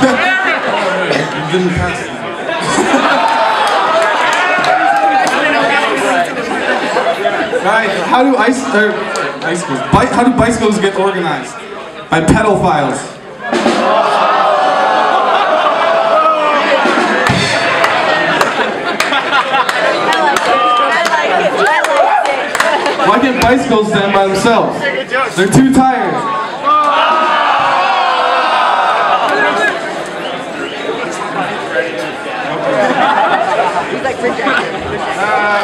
You didn't pass. Right, how do how do bicycles get organized? By pedophiles. Why can't bicycles stand by themselves? They're too tired.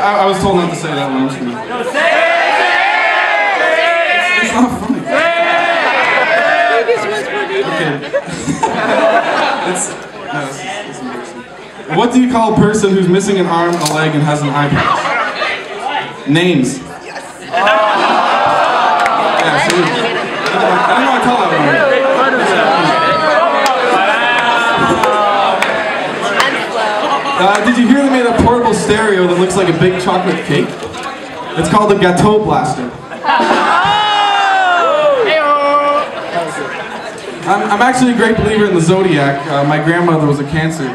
I was told not to say that one. No, say it! It's not funny. Okay. What do you call a person who's missing an arm, a leg, and has an eye patch? Names. Yes. Yeah, so I didn't want to tell that one. Did you hear they made a portable stereo that looks like a big chocolate cake? It's called a Gâteau Blaster. I'm actually a great believer in the Zodiac. My grandmother was a Cancer.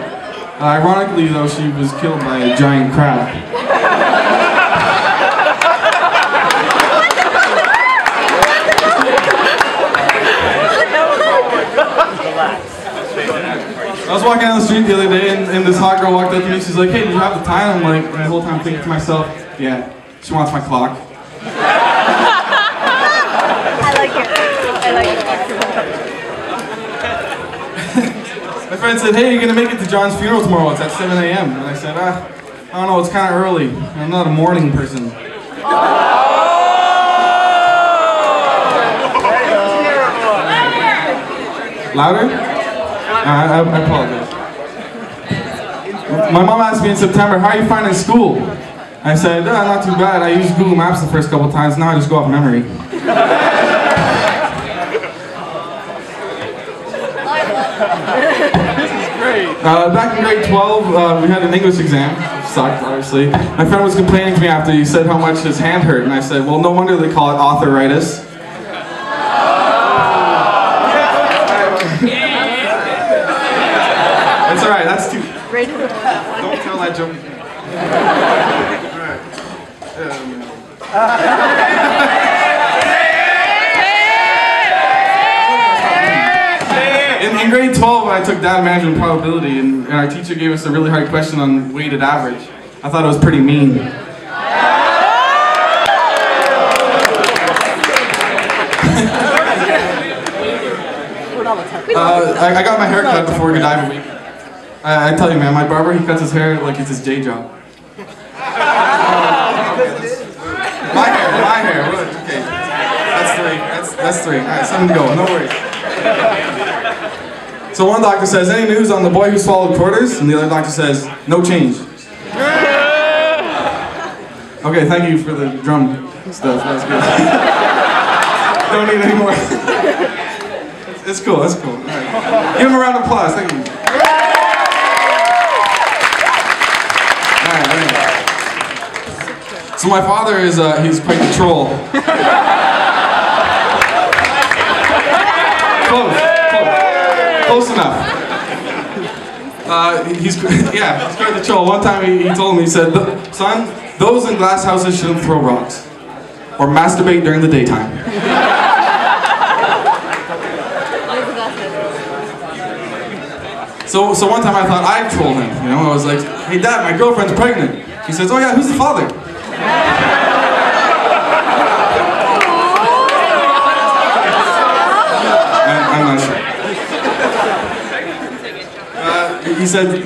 Ironically, though, she was killed by a giant crab. I was walking down the street the other day and this hot girl walked up to me. She's like, "Hey, do you have the time?" I'm like, the whole time thinking to myself, "Yeah, she wants my clock." I like it. I like it. My friend said, "Hey, you're gonna make it to John's funeral tomorrow. It's at 7 a.m. And I said, I don't know, it's kind of early. I'm not a morning person." Louder? I apologize. My mom asked me in September, "How are you finding school?" I said, "Not too bad. I used Google Maps the first couple times. Now I just go off memory." This is great. Back in grade 12, we had an English exam. Sucked, obviously. My friend was complaining to me after. He said how much his hand hurt, and I said, "Well, no wonder they call it authoritis." It's alright, that's too... Don't tell that joke. In grade 12, I took data management probability, and our teacher gave us a really hard question on weighted average. I thought it was pretty mean. I got my hair cut before Godiva week. I tell you, man, my barber, he cuts his hair like it's his day job. My hair. Okay, that's three. All right, 7 to go. No worries. So one doctor says, "Any news on the boy who swallowed quarters?" And the other doctor says, "No change." Okay, thank you for the drum stuff. That was good. Don't need any more. It's cool. That's cool. All right. Give him a round of applause. Thank you. All right. So my father is he's quite the troll. Close enough. He's quite the troll. One time he told me, he said, "Son, those in glass houses shouldn't throw rocks or masturbate during the daytime." So one time I thought I'd troll him, you know, I was like, "Hey Dad, my girlfriend's pregnant." He says, "Oh yeah, who's the father?" I'm not sure. He said,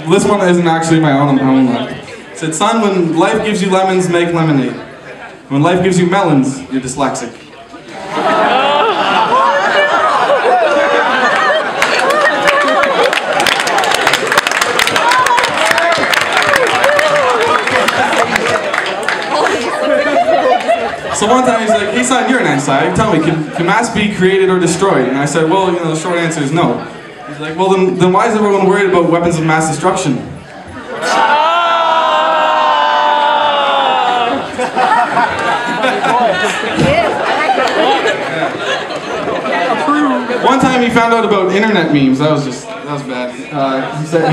this one isn't actually my own line. He said, "Son, when life gives you lemons, make lemonade. When life gives you melons, you're dyslexic." So one time he's like, "Hey son, you're an Einstein. Tell me, can mass be created or destroyed?" And I said, "Well, you know, the short answer is no." He's like, "Well, then why is everyone worried about weapons of mass destruction?" One time he found out about internet memes. That was bad. He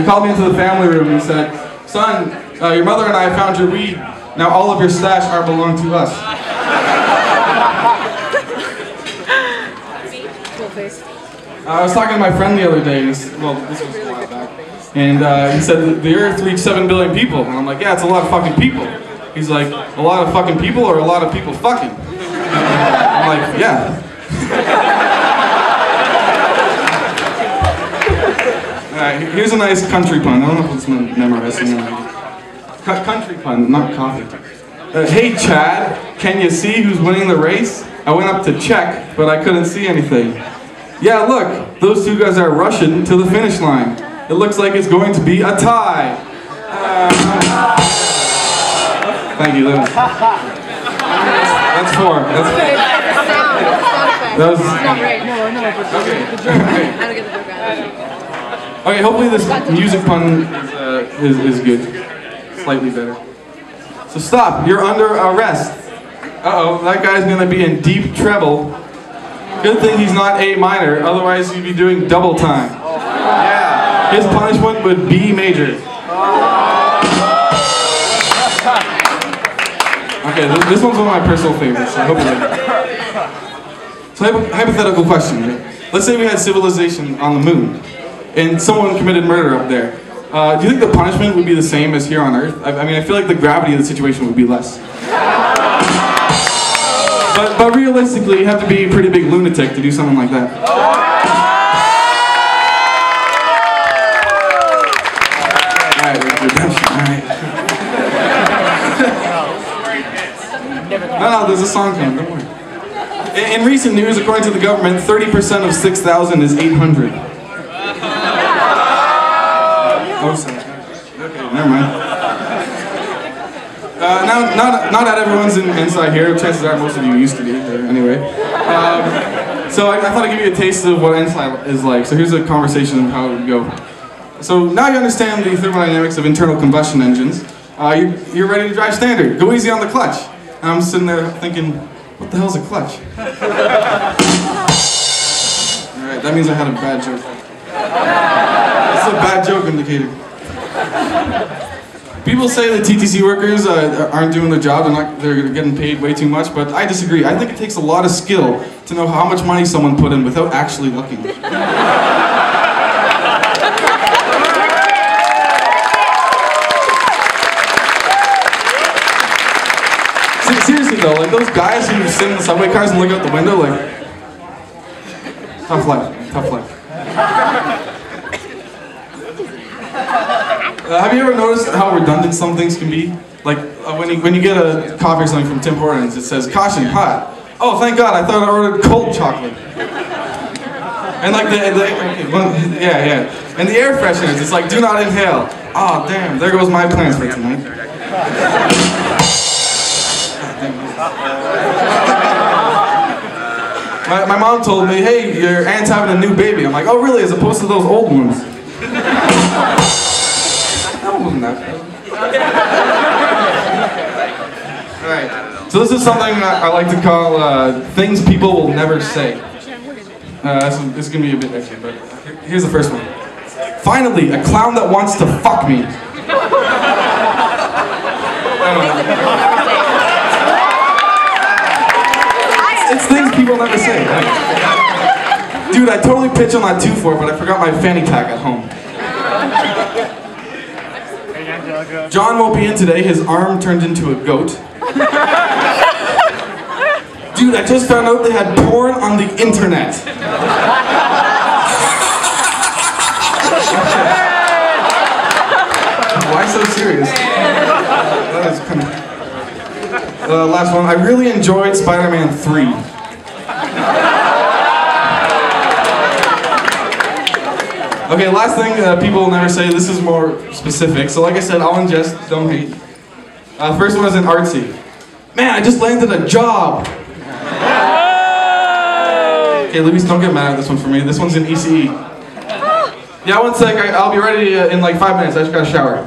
called me into the family room and he said, "Son, your mother and I found your weed. Now all of your stash are belong to us." I was talking to my friend the other day, this was a while back, and he said the Earth reached 7 billion people, and I'm like, yeah, it's a lot of fucking people. He's like, a lot of fucking people or a lot of people fucking? I'm like, yeah. Alright, here's a nice country pun. I don't know if it's memorizing. Country pun, not coffee. Hey Chad, can you see who's winning the race? I went up to check, but I couldn't see anything. Yeah, look, those two guys are rushing to the finish line. It looks like it's going to be a tie. Thank you, Lewis. That's 4. That's 4. That was not right. No. Okay. Okay, hopefully this music pun is good. Slightly better. So stop, you're under arrest. Uh-oh, that guy's gonna be in deep trouble. Good thing he's not A minor, otherwise he'd be doing double time. Yeah. His punishment would be major. Okay, this one's one of my personal favorites, so I hope you like it. So hypothetical question. Let's say we had civilization on the moon, and someone committed murder up there. Do you think the punishment would be the same as here on Earth? I mean, I feel like the gravity of the situation would be less. But realistically, you have to be a pretty big lunatic to do something like that. Alright, redemption, alright. No, there's a song coming, don't worry. In recent news, according to the government, 30% of 6,000 is 800. Oh, sorry. Okay, never mind. Not that everyone's inside here. Chances are most of you used to be. Anyway. So I thought I'd give you a taste of what inside is like. So here's a conversation of how it would go. So now you understand the thermodynamics of internal combustion engines. You're ready to drive standard. Go easy on the clutch. And I'm sitting there thinking, what the hell's a clutch? Alright, that means I had a bad joke. That's a bad joke indicator. People say that TTC workers aren't doing their job, they're getting paid way too much, but I disagree. I think it takes a lot of skill to know how much money someone put in without actually looking. Seriously though, like those guys who sit in the subway cars and look out the window like, tough life, tough life. Have you ever noticed how redundant some things can be? Like when you get a coffee or something from Tim Hortons, it says caution hot. Oh, thank God! I thought I ordered cold chocolate. And like yeah. And the air fresheners, it's like do not inhale. Oh damn! There goes my plans for tonight. My mom told me, hey, your aunt's having a new baby. I'm like, oh really? As opposed to those old ones. Wasn't that bad. Alright, so this is something I like to call things people will never say. This is going to be a bit extra, but here's the first one. Finally, a clown that wants to fuck me. It's things people never say. Dude, I totally pitched on that 2-4, but I forgot my fanny pack at home. John won't be in today, his arm turned into a goat. Dude, I just found out they had porn on the internet. Why so serious? That is kind of... last one, I really enjoyed Spider-Man 3. Okay, last thing people will never say, this is more specific. So like I said, I'll ingest, don't hate. First one is in artsy. Man, I just landed a job. Okay, Luis, don't get mad at this one for me. This one's in ECE. Yeah, one sec, I'll be ready in like 5 minutes. I just gotta shower.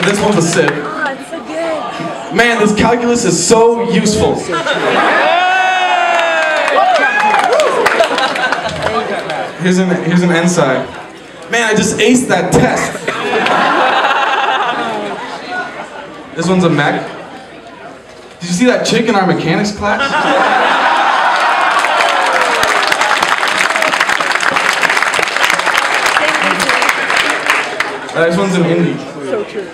This one's a sip. Oh, it's so good. Man, this calculus is so useful. Here's an NSci. Man, I just aced that test. This one's a mech. Did you see that chick in our mechanics class? This one's an indie. So true.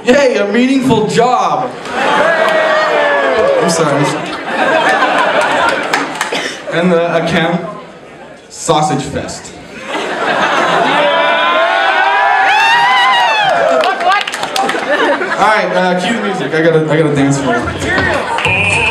Yay, a meaningful job. I'm sorry. And a chem, sausage fest. All right, cue the music. I gotta dance for you.